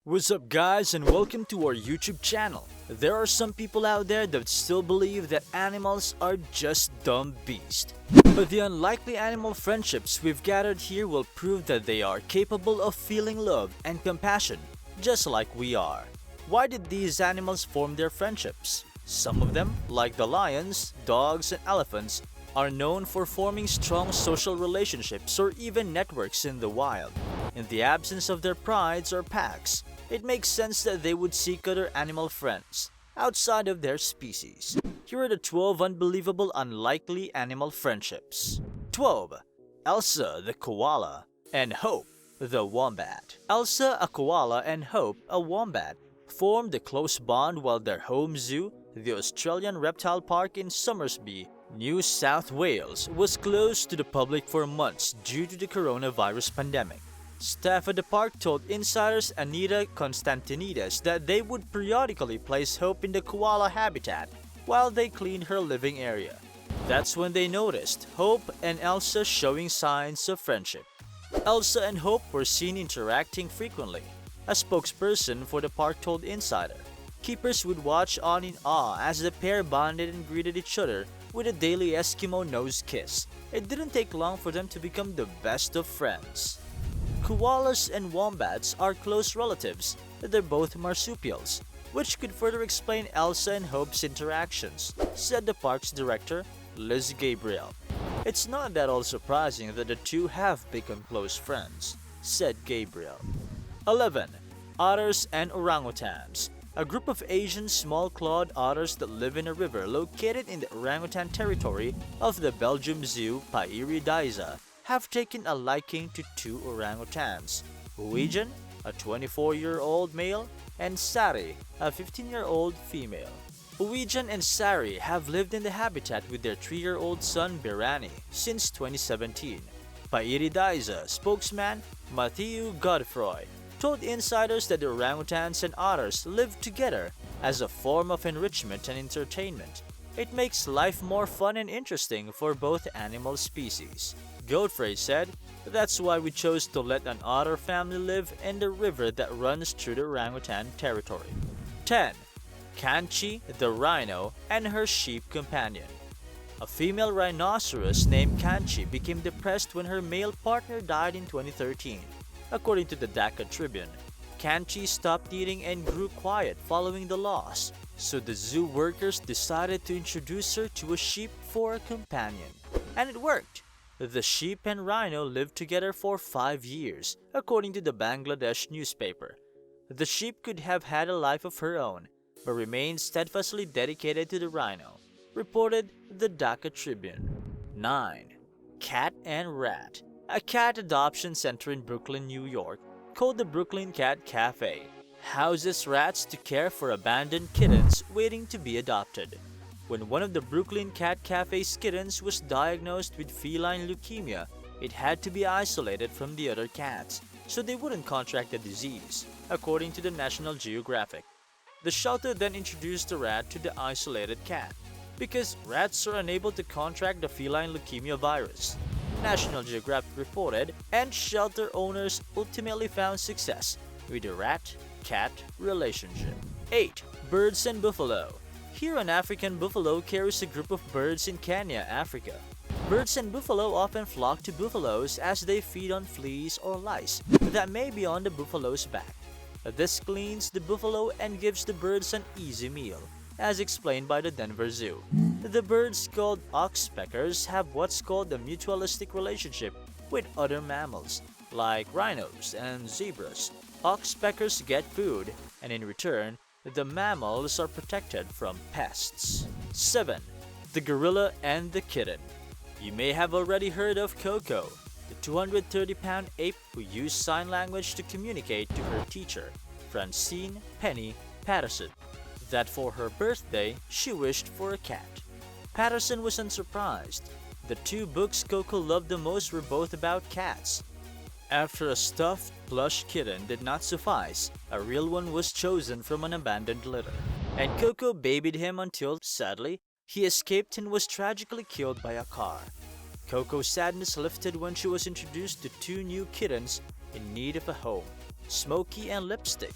What's up guys and welcome to our YouTube channel. There are some people out there that still believe that animals are just dumb beasts. But the unlikely animal friendships we've gathered here will prove that they are capable of feeling love and compassion, just like we are. Why did these animals form their friendships? Some of them, like the lions, dogs, and elephants, are known for forming strong social relationships or even networks in the wild. In the absence of their prides or packs, it makes sense that they would seek other animal friends outside of their species. Here are the 12 unbelievable unlikely animal friendships. 12. Elsa the koala and Hope the wombat. Elsa, a koala, and Hope, a wombat, formed a close bond while their home zoo, the Australian Reptile Park in Somersby, New South Wales, was closed to the public for months due to the coronavirus pandemic. Staff at the park told insiders Anita Constantinides that they would periodically place Hope in the koala habitat while they cleaned her living area. That's when they noticed Hope and Elsa showing signs of friendship. Elsa and Hope were seen interacting frequently. A spokesperson for the park told Insider, keepers would watch on in awe as the pair bonded and greeted each other with a daily Eskimo nose kiss. It didn't take long for them to become the best of friends. Koalas and wombats are close relatives. They're both marsupials, which could further explain Elsa and Hope's interactions, said the park's director, Liz Gabriel. It's not at all surprising that the two have become close friends, said Gabriel. 11. Otters and orangutans. A group of Asian small-clawed otters that live in a river located in the orangutan territory of the Belgium Zoo Pairi-Daiza have taken a liking to two orangutans, Huijan, a 24-year-old male, and Sari, a 15-year-old female. Huijan and Sari have lived in the habitat with their 3-year-old son Birani since 2017. Pairi-Daiza spokesman Mathieu Godefroy told insiders that the orangutans and otters live together as a form of enrichment and entertainment. It makes life more fun and interesting for both animal species. Godfrey said, "That's why we chose to let an otter family live in the river that runs through the orangutan territory." 10. Kanchi the rhino and her sheep companion. A female rhinoceros named Kanchi became depressed when her male partner died in 2013. According to the Dhaka Tribune, Kanchi stopped eating and grew quiet following the loss, so the zoo workers decided to introduce her to a sheep for a companion. And it worked! The sheep and rhino lived together for 5 years, according to the Bangladesh newspaper. The sheep could have had a life of her own, but remained steadfastly dedicated to the rhino, reported the Dhaka Tribune. 9. Cat and Rat. A cat adoption center in Brooklyn, New York, called the Brooklyn Cat Cafe, houses rats to care for abandoned kittens waiting to be adopted. When one of the Brooklyn Cat Cafe's kittens was diagnosed with feline leukemia, it had to be isolated from the other cats so they wouldn't contract the disease, according to the National Geographic. The shelter then introduced the rat to the isolated cat, because rats are unable to contract the feline leukemia virus. National Geographic reported, and shelter owners ultimately found success with the rat-cat relationship. 8. Birds and buffalo. Here an African buffalo carries a group of birds in Kenya, Africa. Birds and buffalo often flock to buffaloes as they feed on fleas or lice that may be on the buffalo's back. This cleans the buffalo and gives the birds an easy meal, as explained by the Denver Zoo. The birds called oxpeckers have what's called a mutualistic relationship with other mammals, like rhinos and zebras. Oxpeckers get food, and in return, the mammals are protected from pests. 7. The gorilla and the kitten. You may have already heard of Coco, the 230-pound ape who used sign language to communicate to her teacher, Francine Penny Patterson, that for her birthday she wished for a cat. Patterson was unsurprised. The two books Coco loved the most were both about cats. After a stuffed plush kitten did not suffice, a real one was chosen from an abandoned litter, and Coco babied him until, sadly, he escaped and was tragically killed by a car. Coco's sadness lifted when she was introduced to two new kittens in need of a home. Smokey, and Lipstick.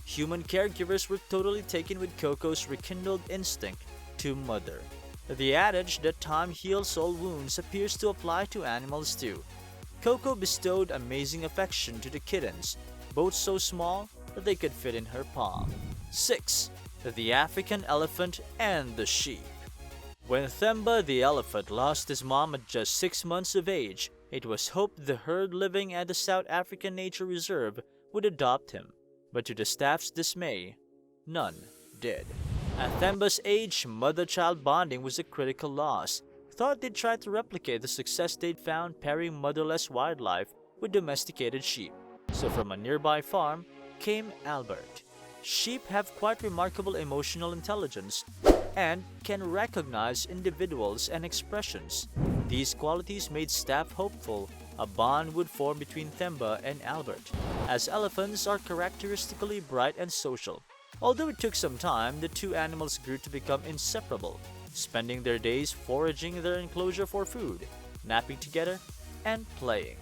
Human caregivers were totally taken with Coco's rekindled instinct to mother. The adage that time heals all wounds appears to apply to animals too. Coco bestowed amazing affection to the kittens, both so small that they could fit in her palm. 6. The African Elephant and the Sheep. When Themba the elephant lost his mom at just 6 months of age, it was hoped the herd living at the South African Nature Reserve would adopt him, but to the staff's dismay, none did. At Themba's age, mother-child bonding was a critical loss. Thought they'd try to replicate the success they'd found pairing motherless wildlife with domesticated sheep. So from a nearby farm came Albert. Sheep have quite remarkable emotional intelligence and can recognize individuals and expressions. These qualities made staff hopeful a bond would form between Themba and Albert, as elephants are characteristically bright and social. Although it took some time, the two animals grew to become inseparable, spending their days foraging in their enclosure for food, napping together, and playing.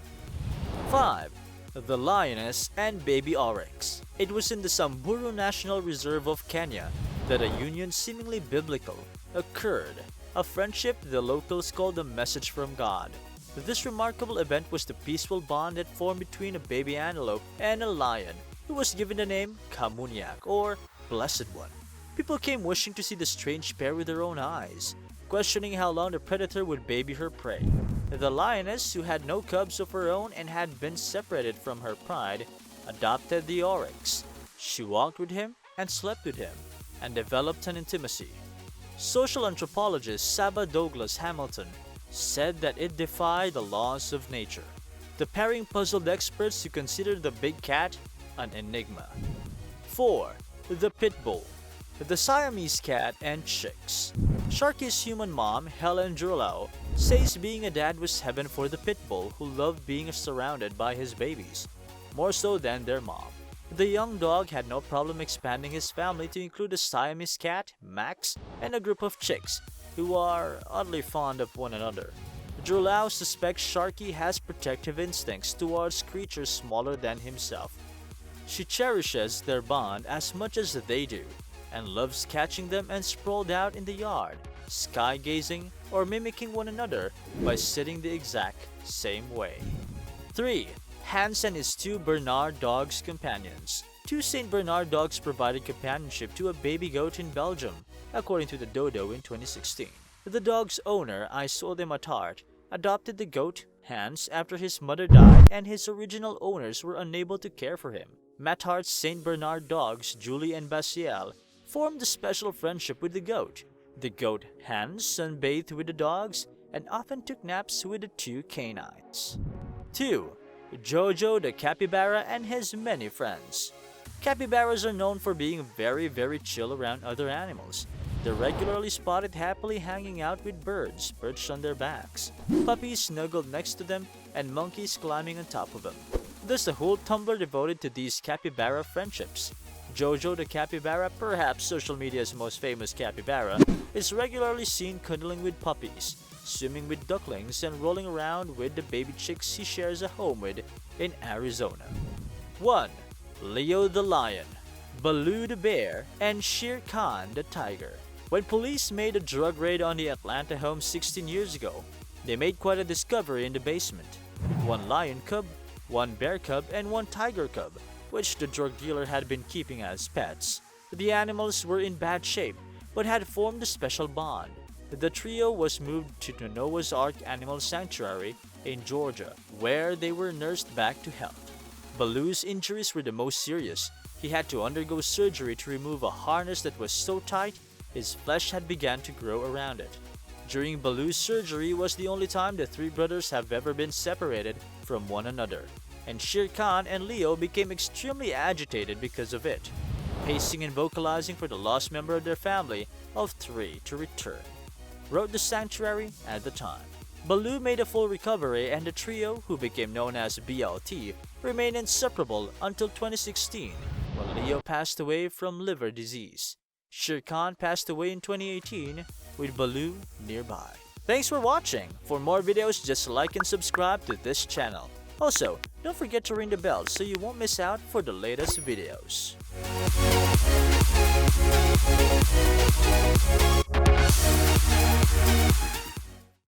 5. The Lioness and Baby Oryx. It was in the Samburu National Reserve of Kenya that a union seemingly biblical occurred, a friendship the locals called a message from God. This remarkable event was the peaceful bond that formed between a baby antelope and a lion, who was given the name Kamunyak, or Blessed One. People came wishing to see the strange pair with their own eyes, questioning how long the predator would baby her prey. The lioness, who had no cubs of her own and had been separated from her pride, adopted the oryx. She walked with him and slept with him, and developed an intimacy. Social anthropologist Saba Douglas Hamilton said that it defied the laws of nature. The pairing puzzled experts who considered the big cat an enigma. 4. The Pit Bull. The Siamese Cat and Chicks. Sharky's human mom, Helen Jurlau, says being a dad was heaven for the pit bull who loved being surrounded by his babies, more so than their mom. The young dog had no problem expanding his family to include a Siamese cat, Max, and a group of chicks who are oddly fond of one another. Jurlau suspects Sharky has protective instincts towards creatures smaller than himself. She cherishes their bond as much as they do, and loves catching them and sprawled out in the yard, sky-gazing or mimicking one another by sitting the exact same way. 3. Hans and his two Bernard dogs companions. Two St. Bernard dogs provided companionship to a baby goat in Belgium, according to the Dodo in 2016. The dog's owner, Isolde Matart, adopted the goat, Hans, after his mother died and his original owners were unable to care for him. Matart's St. Bernard dogs, Julie and Basiel, formed a special friendship with the goat. The goat, Hans, sunbathed with the dogs and often took naps with the two canines. 2. Jojo the capybara and his many friends. Capybaras are known for being very chill around other animals. They're regularly spotted happily hanging out with birds perched on their backs, puppies snuggled next to them, and monkeys climbing on top of them. There's a whole Tumblr devoted to these capybara friendships. Jojo the capybara, perhaps social media's most famous capybara, is regularly seen cuddling with puppies, swimming with ducklings, and rolling around with the baby chicks he shares a home with in Arizona. 1. Leo the lion, Baloo the bear, and Shere Khan the tiger. When police made a drug raid on the Atlanta home 16 years ago, they made quite a discovery in the basement. 1 lion cub, 1 bear cub, and 1 tiger cub, which the drug dealer had been keeping as pets. The animals were in bad shape, but had formed a special bond. The trio was moved to the Noah's Ark Animal Sanctuary in Georgia, where they were nursed back to health. Baloo's injuries were the most serious. He had to undergo surgery to remove a harness that was so tight, his flesh had begun to grow around it. During Baloo's surgery was the only time the three brothers have ever been separated from one another, and Shere Khan and Leo became extremely agitated because of it, pacing and vocalizing for the lost member of their family of 3 to return. Wrote the sanctuary at the time. Baloo made a full recovery, and the trio, who became known as BLT, remained inseparable until 2016, when Leo passed away from liver disease. Shere Khan passed away in 2018, with Baloo nearby. Thanks for watching. For more videos, just like and subscribe to this channel. Also, don't forget to ring the bell so you won't miss out for the latest videos.